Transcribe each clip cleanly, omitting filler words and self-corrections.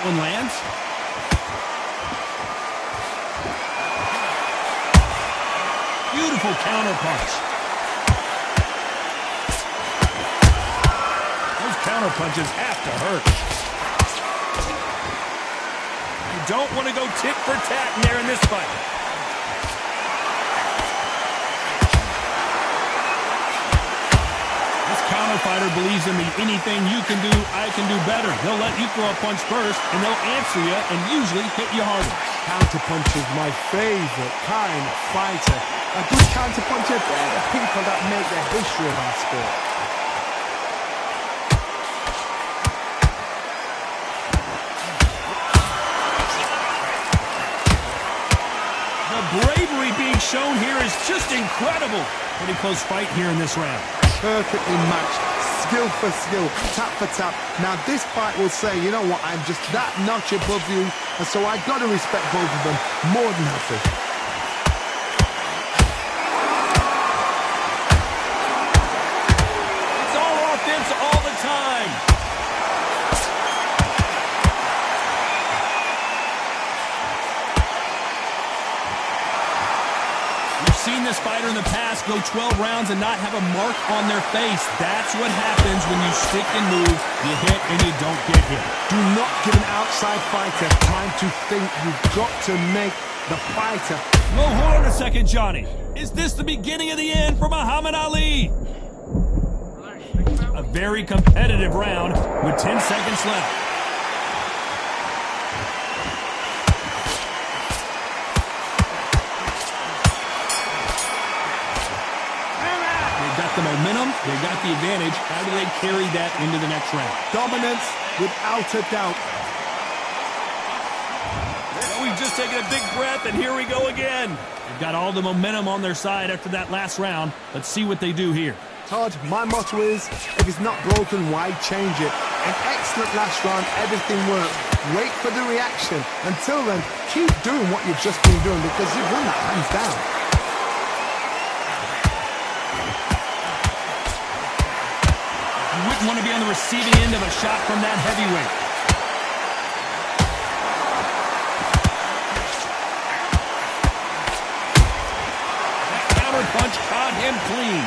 one lands. Beautiful counter punch. Those counter punches have to hurt. You don't want to go tit for tat in there in this fight. This counter fighter believes in me. Anything you can do, I can do better. They'll let you throw a punch first, and they'll answer you and usually hit you harder. Counter punch is my favorite kind of fighter. A good counter puncher, they're the people that make the history of our sport. The bravery being shown here is just incredible. Pretty close fight here in this round. Perfectly matched, skill for skill, tap for tap. Now this fight will say, you know what, I'm just that notch above you, and so I got to respect both of them more than healthy. It's all offense all the time. We've seen this fighter in the past go 12 rounds and not have a mark on their face. That's what happens when you stick and move, you hit and you don't get hit. Do not give an outside fighter time to think. You've got to make the fighter. Well, hold on a second, Johnny. Is this the beginning of the end for Muhammad Ali? A very competitive round with 10 seconds left. The momentum, they got the advantage. How do they carry that into the next round? Dominance, without a doubt. Well, we've just taken a big breath, and here we go again. They've got all the momentum on their side after that last round. Let's see what they do here. Todd, my motto is, if it's not broken, why change it? An excellent last round, everything worked. Wait for the reaction. Until then, keep doing what you've just been doing because you've won that hands down. Want to be on the receiving end of a shot from that heavyweight. That counter punch caught him clean.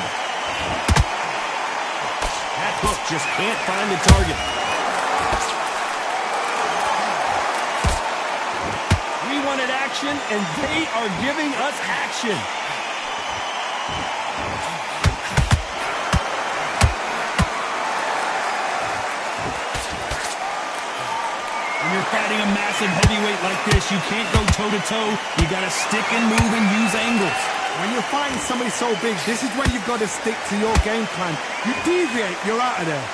That hook just can't find the target. We wanted action, and they are giving us action. Fighting a massive heavyweight like this, you can't go toe-to-toe. You got to stick and move and use angles. When you're fighting somebody so big, this is when you've got to stick to your game plan. You deviate, you're out of there.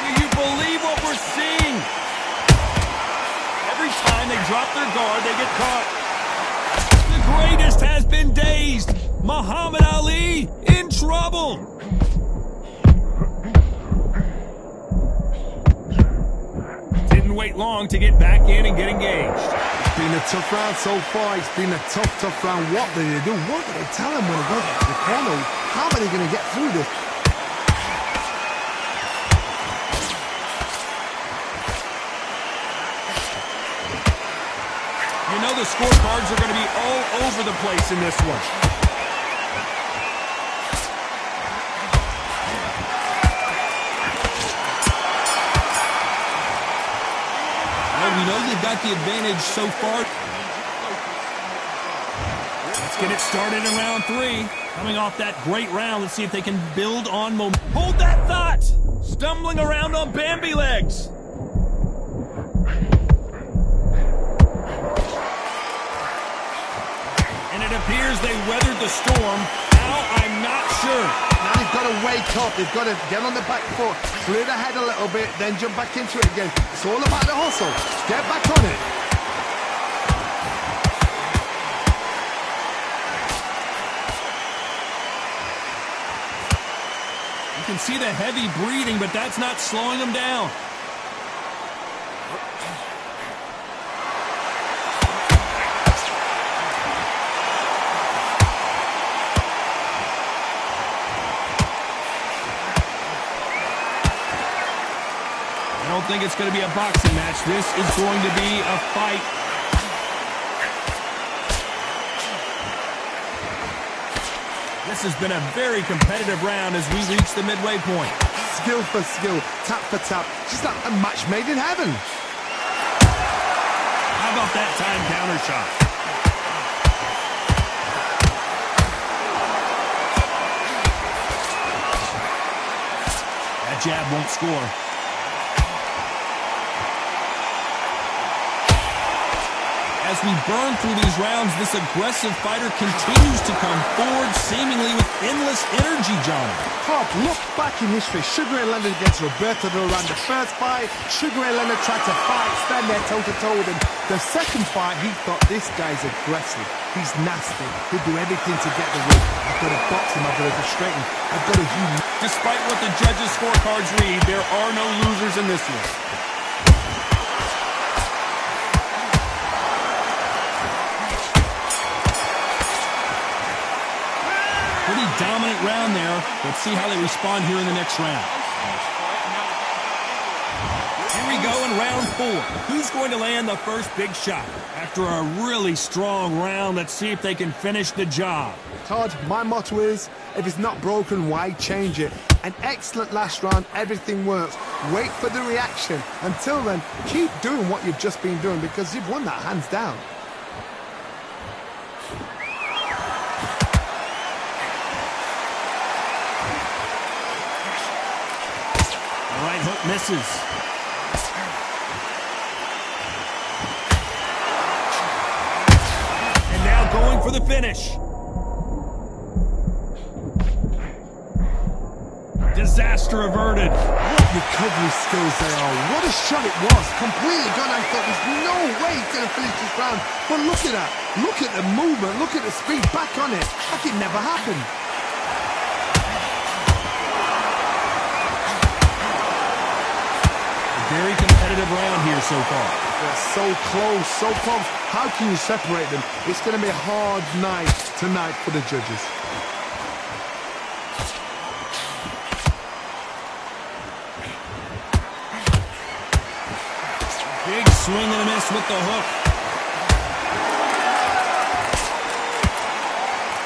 Do you believe what we're seeing? Every time they drop their guard, they get caught. The greatest has been dazed. Muhammad Ali in trouble. Wait long to get back in and get engaged. It's been a tough round so far. It's been a tough round. What do they do? What do they tell him when he goes to the corner? How are they going to get through this? You know the scorecards are going to be all over the place in this one. We know they've got the advantage so far. Let's get it started in round 3. Coming off that great round, let's see if they can build on momentum. Hold that thought! Stumbling around on Bambi legs. And it appears they weathered the storm. Now I'm not sure. Now they've got to wake up. They've got to get on the back foot, clear the head a little bit, then jump back into it again. It's all about the hustle. Get back on it. You can see the heavy breathing, but that's not slowing them down. think it's going to be a boxing match. This is going to be a fight. This has been a very competitive round as we reach the midway point. Skill for skill, tap for tap, just like a match made in heaven. How about that time counter shot? That jab won't score. As we burn through these rounds, this aggressive fighter continues to come forward, seemingly with endless energy, John. Pop, look back in history. Sugar Ray Leonard against Roberto Duran. The first fight, Sugar Ray Leonard tried to fight, stand there toe-to-toe with him. The second fight, he thought, this guy's aggressive. He's nasty. He'll do everything to get the win. I've got to box him. I've got to frustrate him. I've got to humiliate. Despite what the judges' scorecards read, there are no losers in this one. Pretty dominant round there. Let's see how they respond here in the next round. Here we go in round 4. Who's going to land the first big shot? After a really strong round, let's see if they can finish the job. Todd, my motto is, if it's not broken, why change it? An excellent last round, everything works. Wait for the reaction. Until then, keep doing what you've just been doing because you've won that hands down. Right hook misses. And now going for the finish. Disaster averted. What recovery skills they are. What a shot it was. Completely gone. I thought there's no way he's going to finish this round. But look at that. Look at the movement. Look at the speed. Back on it. Like it never happened. Very competitive round here so far. They're so close, so close. How can you separate them? It's going to be a hard night tonight for the judges. Big swing and a miss with the hook.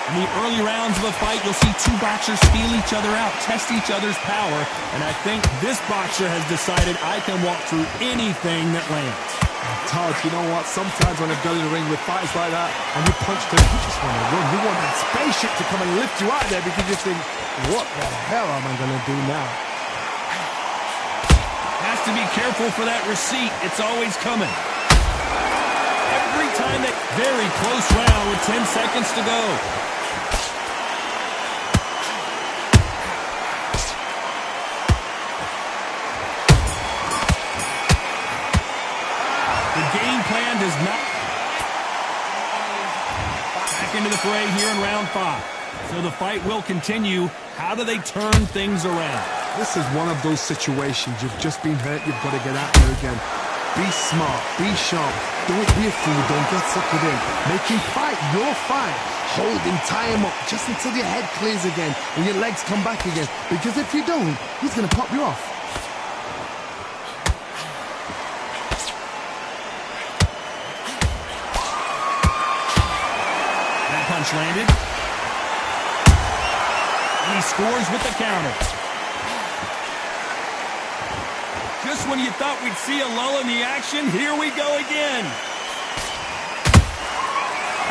In the early rounds of a fight, you'll see two boxers feel each other out, test each other's power, and I think this boxer has decided I can walk through anything that lands. Todd, you know what? Sometimes when I go to the ring with fights like that, and you punch them, you just want to run. You want that spaceship to come and lift you out of there because you think, what the hell am I going to do now? Has to be careful for that receipt. It's always coming. Every time that very close round with 10 seconds to go. Plan does not. Back into the fray here in round 5. So the fight will continue. How do they turn things around? This is one of those situations. You've just been hurt. You've got to get out there again. Be smart. Be sharp. Don't be a fool. Don't get suckered in. Make him fight your fight. Hold him, tie him up just until your head clears again and your legs come back again. Because if you don't, he's going to pop you off. Punch landed. And he scores with the counter. Just when you thought we'd see a lull in the action, here we go again.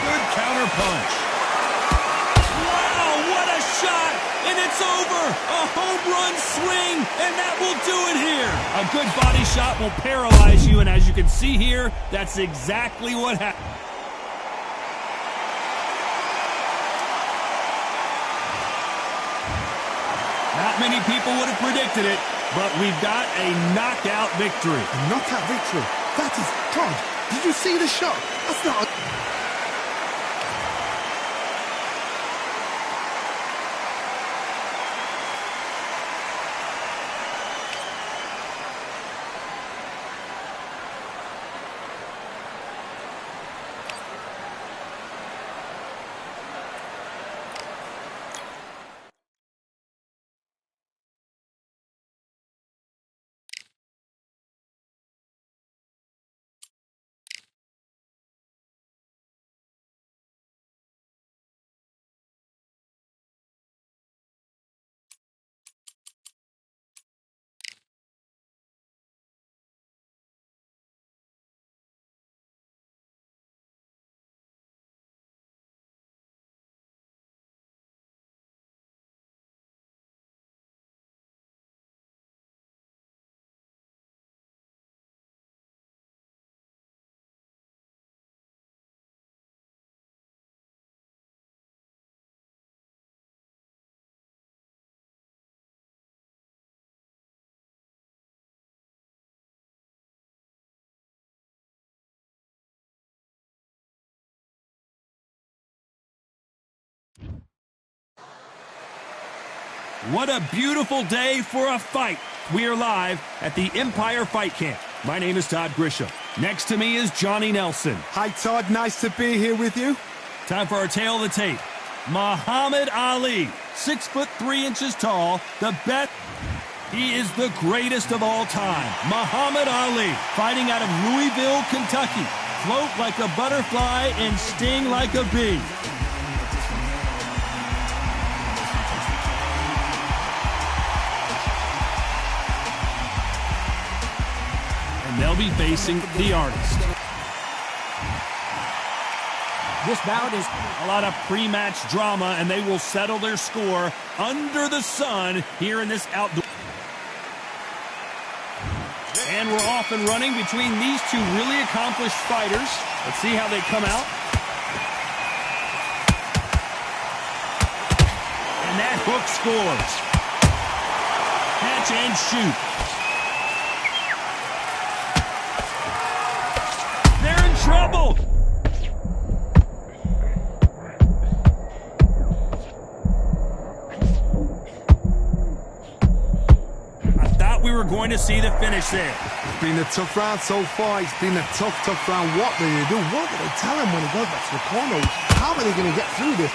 Good counter punch. Wow, what a shot! And it's over! A home run swing, and that will do it here. A good body shot will paralyze you, and as you can see here, that's exactly what happened. Not many people would have predicted it, but we've got a knockout victory. A knockout victory? That is, Todd, did you see the shot? That's not... What a beautiful day for a fight. We are live at the Empire Fight Camp. My name is Todd Grisham. Next to me is Johnny Nelson. Hi, Todd. Nice to be here with you. Time for our tail of the tape. Muhammad Ali, 6'3" tall, the best. He is the greatest of all time. Muhammad Ali, fighting out of Louisville, Kentucky. Float like a butterfly and sting like a bee. And they'll be facing the artist. This bout is a lot of pre-match drama, and they will settle their score under the sun here in this outdoor. And we're off and running between these two really accomplished fighters. Let's see how they come out. And that hook scores. Catch and shoot. They're in trouble. We were going to see the finish there. It's been a tough round so far. It's been a tough round. What do they do? What do they tell him when he goes back to the corner? How are they going to get through this?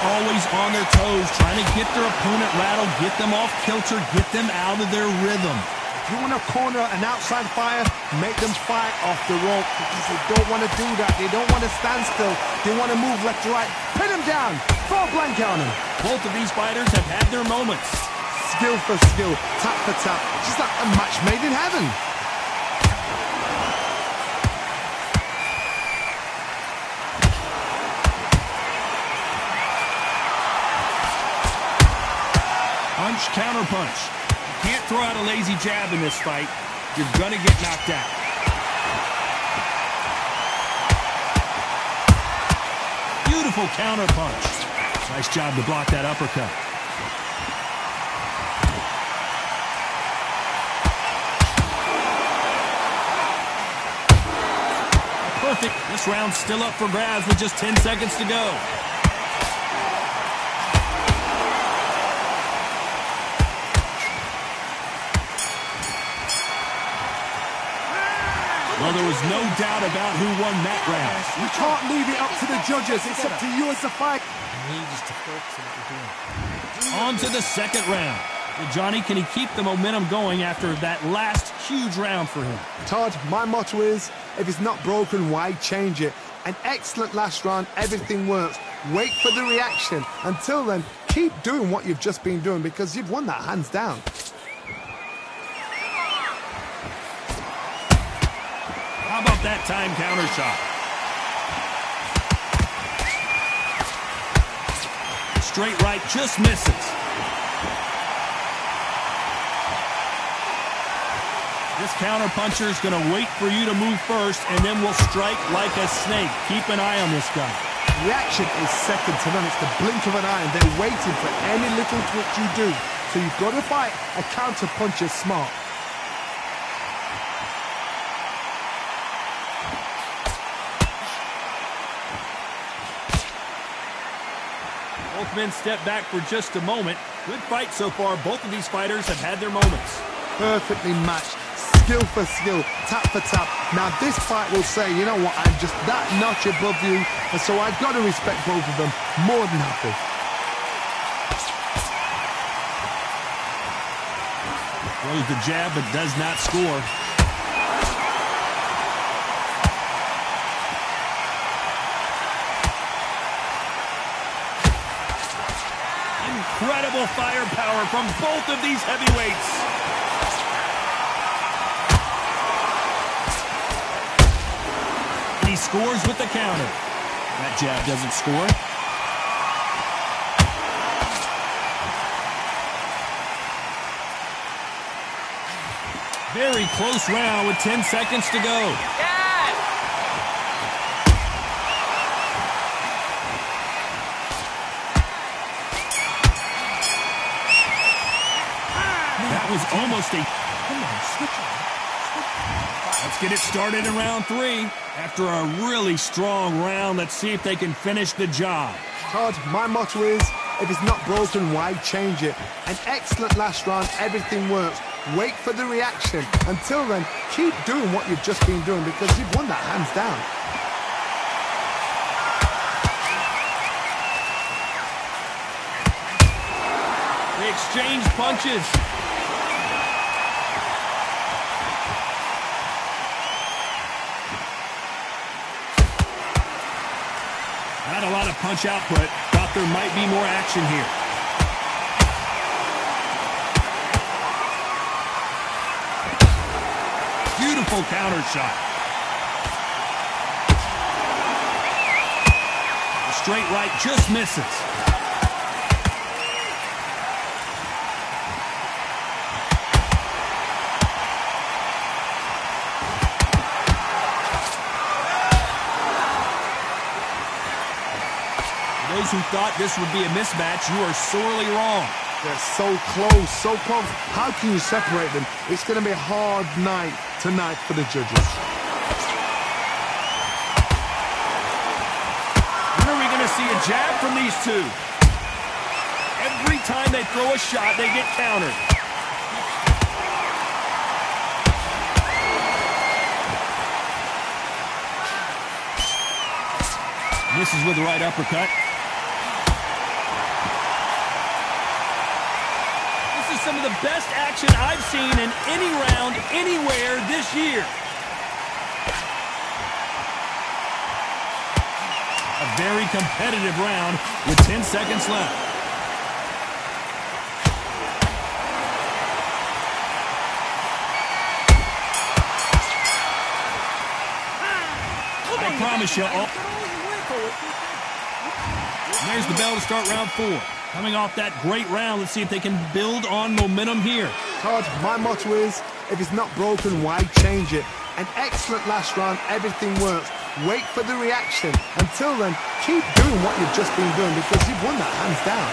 Always on their toes, trying to get their opponent rattled, get them off kilter, get them out of their rhythm. If you want to corner an outside fighter, make them fight off the rope, because they don't want to do that. They don't want to stand still. They want to move left to right. Pin them down. Throw a blanket on them. Both of these fighters have had their moments. Skill for skill, tap for tap. Just like a match made in heaven. Punch, counter punch. You can't throw out a lazy jab in this fight. You're gonna get knocked out. Beautiful counter punch. Nice job to block that uppercut. Perfect. This round's still up for grabs with just 10 seconds to go. Well, there was no doubt about who won that round. You can't leave it up to the judges. It's up to you as the fight. On to the second round. Well, Johnny, can he keep the momentum going after that last huge round for him? Todd, my motto is, if it's not broken, why change it? An excellent last round. Everything works. Wait for the reaction. Until then, keep doing what you've just been doing, because you've won that hands down. How about that time counter shot? Straight right just misses. This counter puncher is going to wait for you to move first, and then will strike like a snake. Keep an eye on this guy. Reaction is second to none. It's the blink of an eye, and they're waiting for any little twitch you do. So you've got to fight a counter puncher smart. Both men step back for just a moment. Good fight so far. Both of these fighters have had their moments. Perfectly matched. Skill for skill. Tap for tap. Now this fight will say, you know what, I'm just that notch above you. And so I've got to respect both of them more than happy. Throws the jab but does not score. Incredible firepower from both of these heavyweights. He scores with the counter. That jab doesn't score. Very close round with 10 seconds to go. That was almost a... Come on, switch it. Let's get it started in round 3. After a really strong round, let's see if they can finish the job. Todd, my motto is, if it's not broken, why change it? An excellent last round, everything works. Wait for the reaction. Until then, keep doing what you've just been doing because you've won that hands down. They exchange punches. Not a lot of punch output. Thought there might be more action here. Beautiful counter shot. The straight right just misses. Those who thought this would be a mismatch, you are sorely wrong. They're so close, so close. How can you separate them? It's going to be a hard night tonight for the judges. When are we going to see a jab from these two? Every time they throw a shot, they get countered. Misses with the right uppercut. Some of the best action I've seen in any round, anywhere this year. A very competitive round with 10 seconds left. I promise you, there's the bell to start round 4. Coming off that great round, let's see if they can build on momentum here. Todd, my motto is, if it's not broken, why change it? An excellent last round, everything works. Wait for the reaction. Until then, keep doing what you've just been doing because you've won that hands down.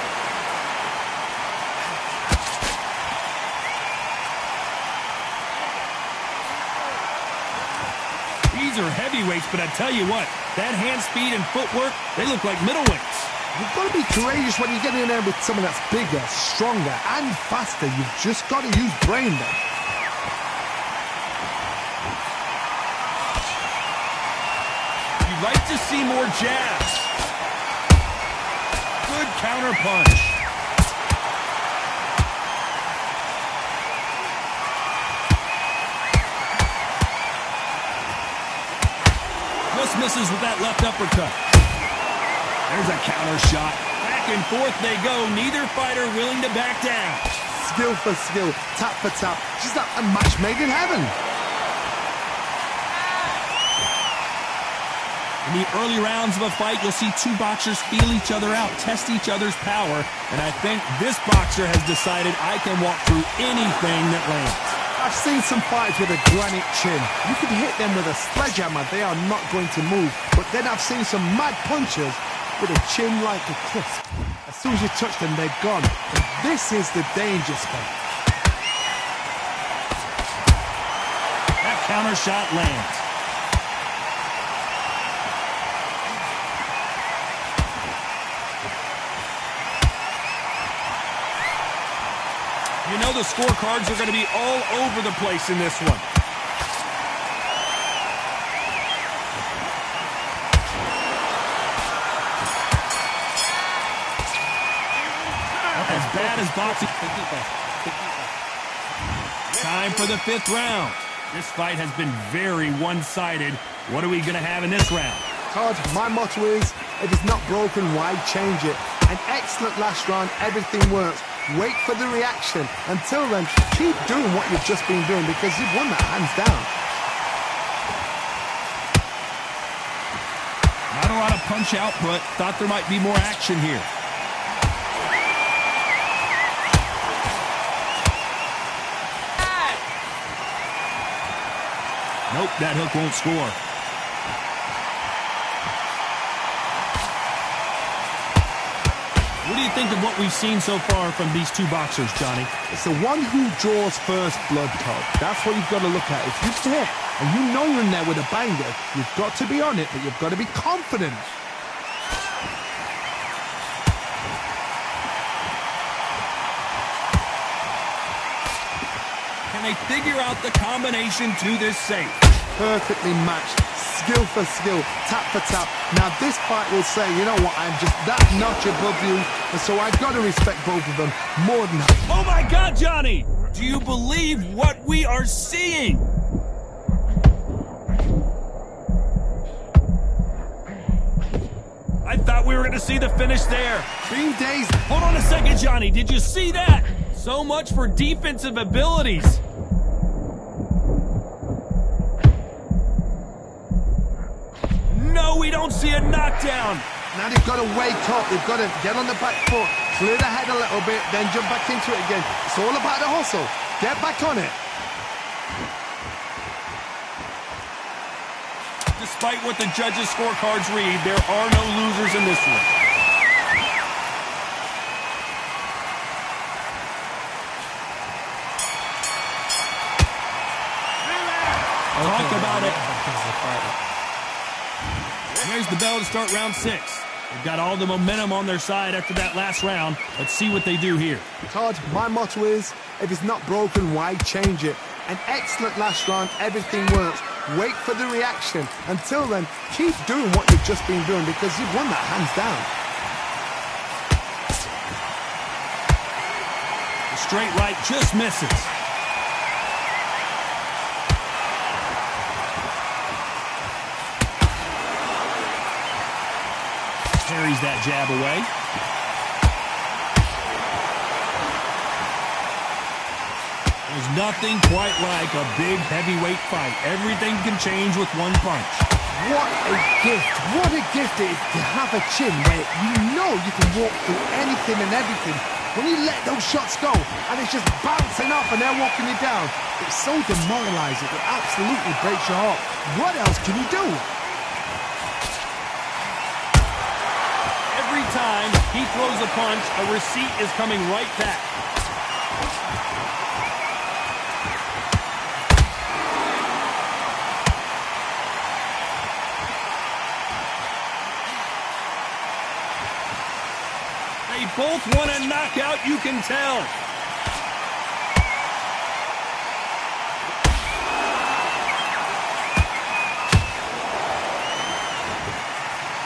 These are heavyweights, but I tell you what, that hand speed and footwork, they look like middleweights. You've got to be courageous when you get in there with someone that's bigger, stronger, and faster. You've just got to use brain then. You'd like to see more jabs. Good counter punch. Just misses with that left uppercut. There's a counter shot. Back and forth they go. Neither fighter willing to back down. Skill for skill, tap for tap. Just a match made in heaven. In the early rounds of a fight, you'll see two boxers feel each other out, test each other's power, and I think this boxer has decided I can walk through anything that lands. I've seen some fights with a granite chin. You can hit them with a sledgehammer, they are not going to move. But then I've seen some mad punchers with a chin like a crisp. As soon as you touch them, they're gone. And this is the danger spot. That counter shot lands. You know the scorecards are going to be all over the place in this one. As bad as boxing. Time for the 5th round. This fight has been very one-sided. What are we going to have in this round? Todd, my motto is, if it's not broken, why change it? An excellent last round, everything works. Wait for the reaction. Until then, keep doing what you've just been doing because you've won that hands down. Not a lot of punch output. Thought there might be more action here. Nope, that hook won't score. What do do you think of what we've seen so far from these two boxers, Johnny? It's the one who draws first blood, Todd. That's what you've got to look at. If you hit and you know you're in there with a banger, you've got to be on it, but you've got to be confident. Can they figure out the combination to this safe? Perfectly matched, skill for skill, tap for tap. Now this fight will say, you know what, I'm just that notch above you, and so I've got to respect both of them more than that. Oh my God, Johnny! Do you believe what we are seeing? I thought we were going to see the finish there. 3 days. Hold on a second, Johnny. Did you see that? So much for defensive abilities. No, we don't see a knockdown. Now they've got to wake up. They've got to get on the back foot, clear the head a little bit, then jump back into it again. It's all about the hustle. Get back on it. Despite what the judges' scorecards read, there are no losers in this one. Talk about it. Here's the bell to start round 6. They've got all the momentum on their side after that last round. Let's see what they do here. Todd, my motto is, if it's not broken, why change it? An excellent last round, everything works. Wait for the reaction. Until then, keep doing what you've just been doing because you've won that hands down. The straight right just misses. Carries that jab away. There's nothing quite like a big heavyweight fight. Everything can change with one punch. What a gift. What a gift it is to have a chin where you know you can walk through anything and everything. When you let those shots go and it's just bouncing off and they're walking you down, it's so demoralizing. It absolutely breaks your heart. What else can you do? Every time he throws a punch, a receipt is coming right back. They both want a knockout, you can tell.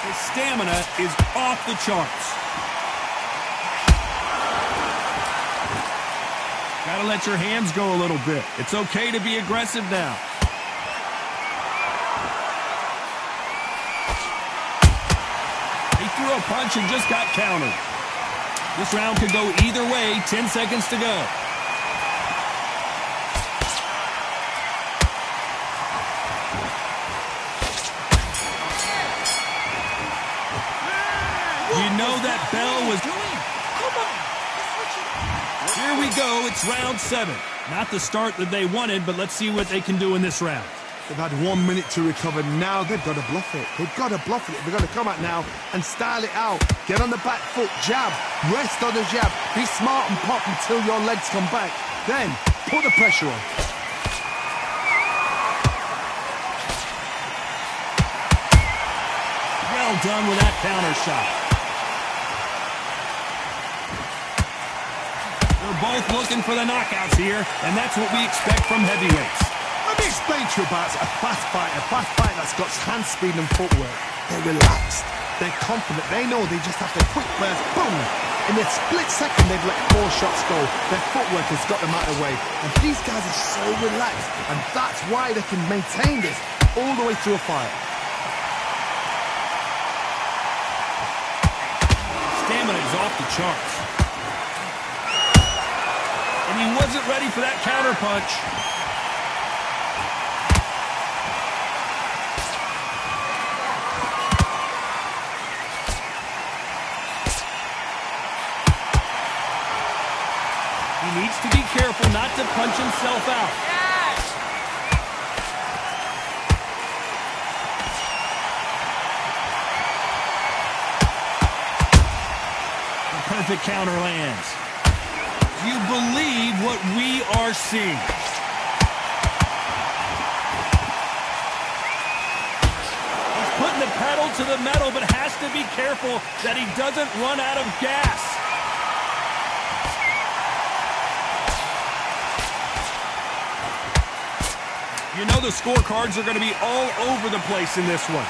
His stamina is off the charts. Gotta let your hands go a little bit. It's okay to be aggressive now. He threw a punch and just got countered. This round could go either way. 10 seconds to go. You know that bell was... Here we go. It's round 7. Not the start that they wanted, but let's see what they can do in this round. They've had 1 minute to recover. Now they've got to bluff it. They've got to bluff it. They've got to come out now and style it out. Get on the back foot, jab, rest on the jab. Be smart and pop until your legs come back. Then put the pressure on. Well done with that counter shot. They're both looking for the knockouts here, and that's what we expect from heavyweights. Let me explain to you about a fast fight that's got hand speed and footwork. They're relaxed, they're confident, they know they just have to quick burst, boom! In a split second they've let 4 shots go. Their footwork has got them out of the way. And these guys are so relaxed, and that's why they can maintain this all the way through a fight. Stamina is off the charts. And he wasn't ready for that counter punch. He needs to be careful not to punch himself out. perfect counter lands. Do you believe what we are seeing? He's putting the pedal to the metal, but has to be careful that he doesn't run out of gas. You know the scorecards are going to be all over the place in this one.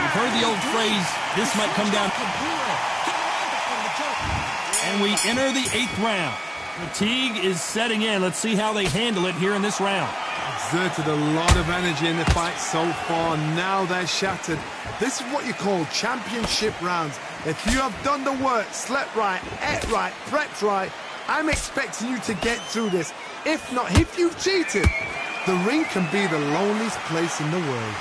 You've heard the old phrase, this might come down. And we enter the 8th round. Fatigue is setting in. Let's see how they handle it here in this round. Exerted a lot of energy in the fight so far. Now they're shattered. This is what you call championship rounds. If you have done the work, slept right, ate right, prepped right, I'm expecting you to get through this. If not, if you've cheated, the ring can be the loneliest place in the world.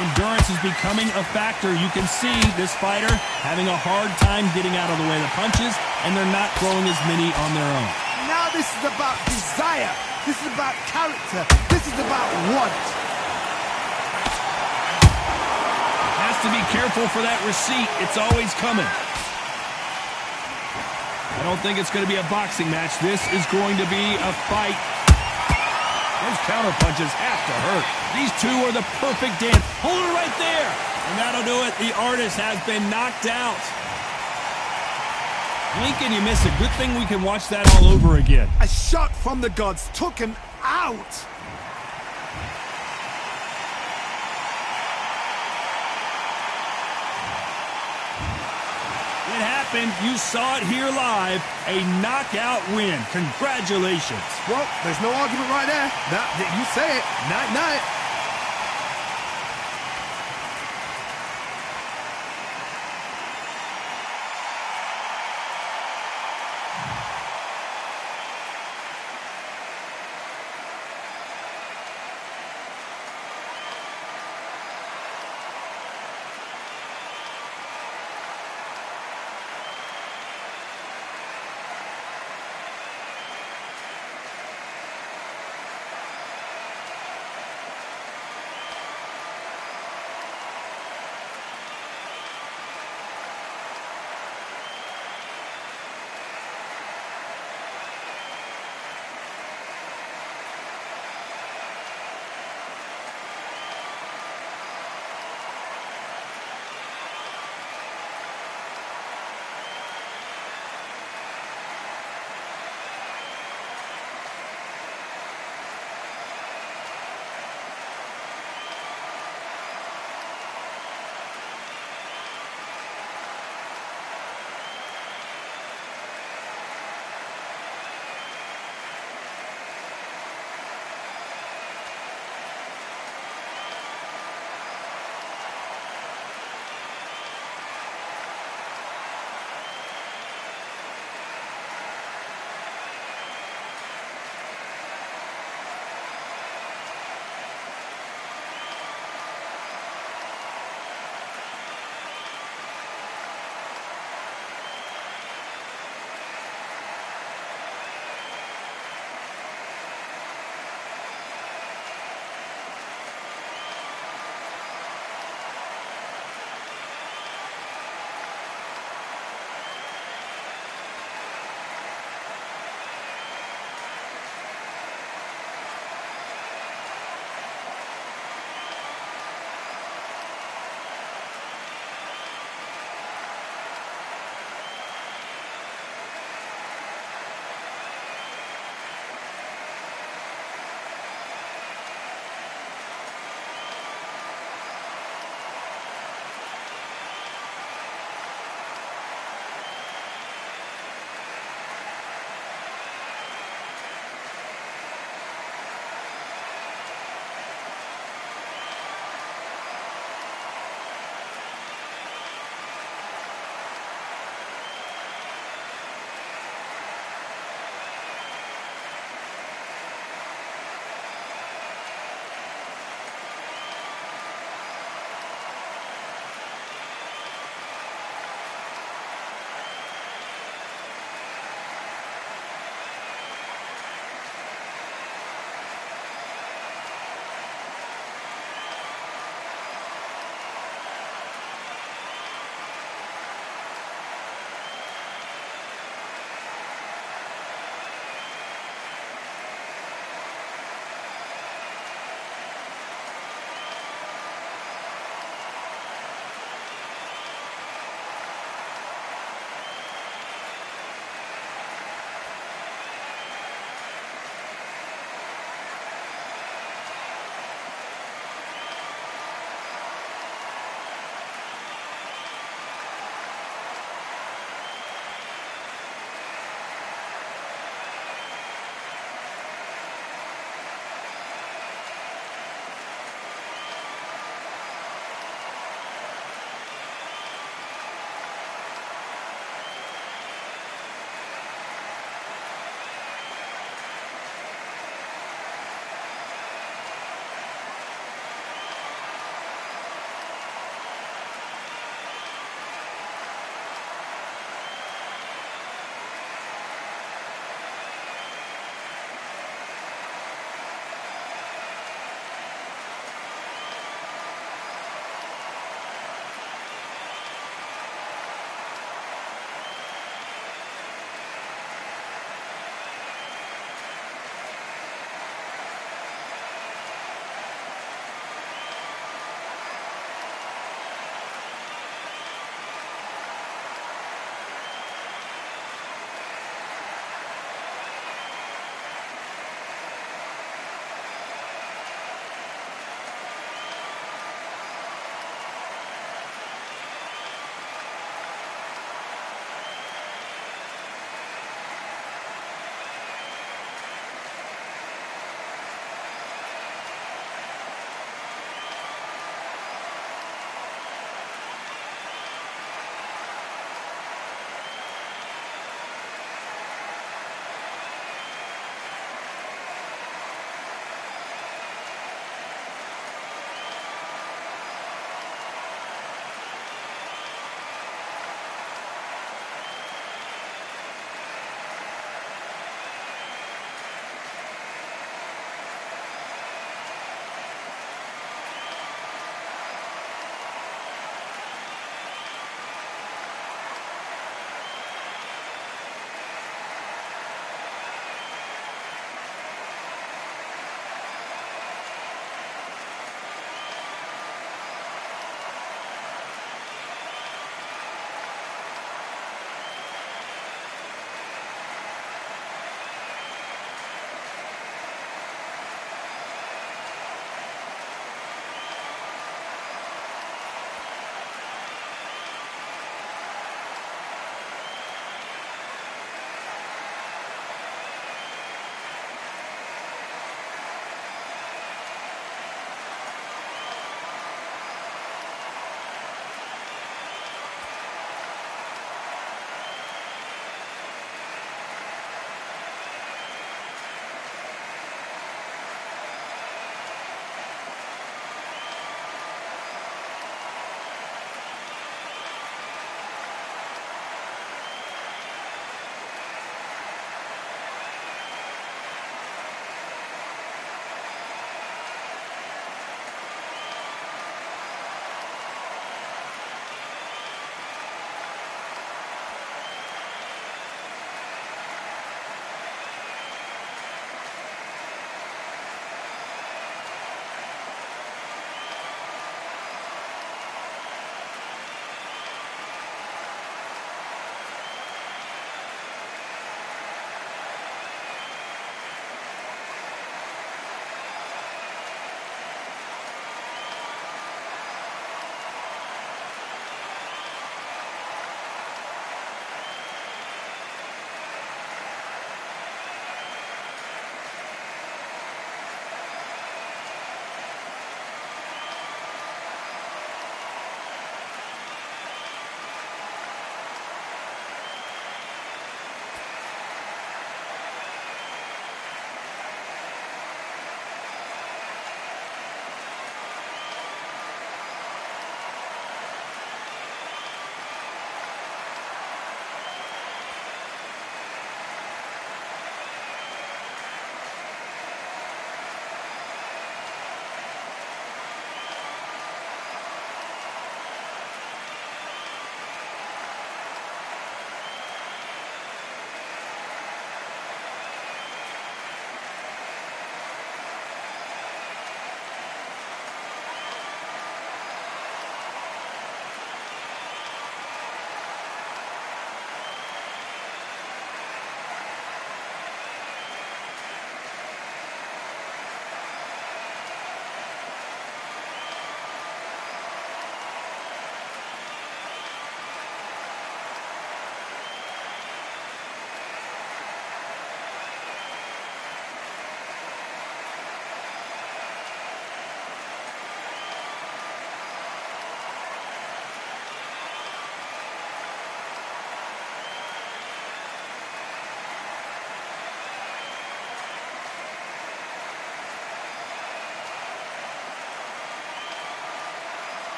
Endurance is becoming a factor. You can see this fighter having a hard time getting out of the way of the punches, and they're not throwing as many on their own. Now this is about desire. This is about character. This is about want. Has to be careful for that receipt. It's always coming. I don't think it's going to be a boxing match. This is going to be a fight. Those counter punches have to hurt. These two are the perfect dance. Hold it right there. And that'll do it. The artist has been knocked out. Lincoln, you miss it. Good thing we can watch that all over again. A shot from the gods took him out. It happened. You saw it here live. A knockout win. Congratulations. Well, there's no argument right there. You say it. Night-night.